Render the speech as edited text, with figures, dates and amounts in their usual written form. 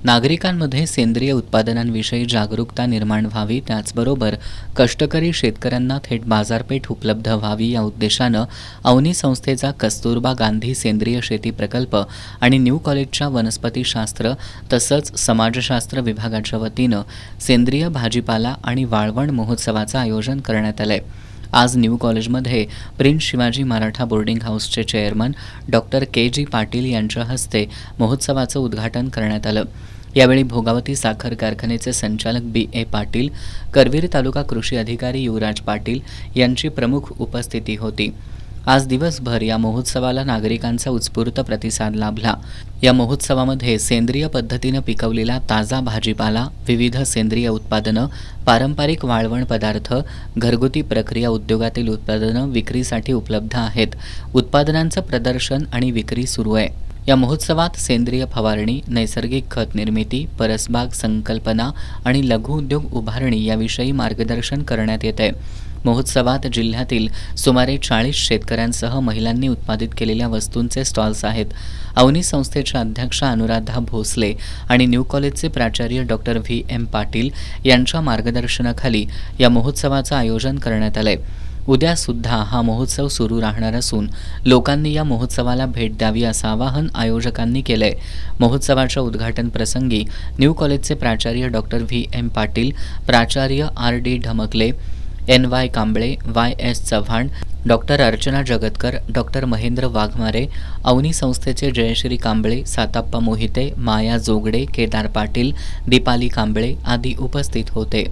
नागरिकांमध्ये सेंद्रिय उत्पादनांविषयी जागरूकता निर्माण व्हावी, त्याचबरोबर कष्टकरी शेतकऱ्यांना थेट बाजारपेठ उपलब्ध व्हावी या उद्देशानं अवनी संस्थेचा कस्तुरबा गांधी सेंद्रिय शेती प्रकल्प आणि न्यू कॉलेजच्या वनस्पतीशास्त्र तसंच समाजशास्त्र विभागाच्या वतीनं सेंद्रिय भाजीपाला आणि वाळवण महोत्सवाचं आयोजन करण्यात आलंय। आज न्यू कॉलेजमध्ये प्रिन्स शिवाजी मराठा बोर्डिंग हाऊसचे चेअरमन डॉक्टर के.जी. पाटील यांच्या हस्ते महोत्सवाचं उद्घाटन करण्यात आलं। यावेळी भोगावती साखर कारखान्याचे संचालक बी.ए. पाटील, करवीर तालुका कृषी अधिकारी युवराज पाटील यांची प्रमुख उपस्थिती होती। आज दिवसभर या महोत्सवाला नागरिकांचा उत्स्फूर्त प्रतिसाद लाभला। या महोत्सवामध्ये सेंद्रिय पद्धतीनं पिकवलेला ताजा भाजीपाला, विविध सेंद्रिय उत्पादनं, पारंपरिक वाळवण पदार्थ, घरगुती प्रक्रिया उद्योगातील उत्पादनं विक्रीसाठी उपलब्ध आहेत। उत्पादनांचं प्रदर्शन आणि विक्री सुरू आहे। या महोत्सवात सेंद्रिय फवारणी, नैसर्गिक खत निर्मिती, परसबाग संकल्पना आणि लघु उद्योग उभारणी याविषयी मार्गदर्शन करण्यात येते। महोत्सवात जिल्ह्यातील सुमारे 40 शेतकऱ्यांसह महिलांनी उत्पादित केलेल्या वस्तूंचे स्टॉल्स आहेत। अवनी संस्थेच्या अध्यक्षा अनुराधा भोसले आणि न्यू कॉलेजचे प्राचार्य डॉक्टर व्ही.एम. पाटील यांच्या मार्गदर्शनाखाली या महोत्सवाचं आयोजन करण्यात आलंय। उद्या सुद्धा हा महोत्सव सुरू राहणार असून लोकांनी या महोत्सवाला भेट द्यावी असं आवाहन आयोजकांनी केलंय। महोत्सवाच्या उद्घाटन प्रसंगी न्यू कॉलेजचे प्राचार्य डॉक्टर व्ही.एम. पाटील, प्राचार्य RD. Dhamkale, एन.वाय. Kamble, वाय.एस. Chavan, doctor Archana जगतकर, doctor Mahendra Waghmare, Avni संस्थेचे जयश्री कांबळे, साताप्पा मोहिते, माया जोगडे, केदार पाटील, दीपाली कांबळे आदी उपस्थित होते।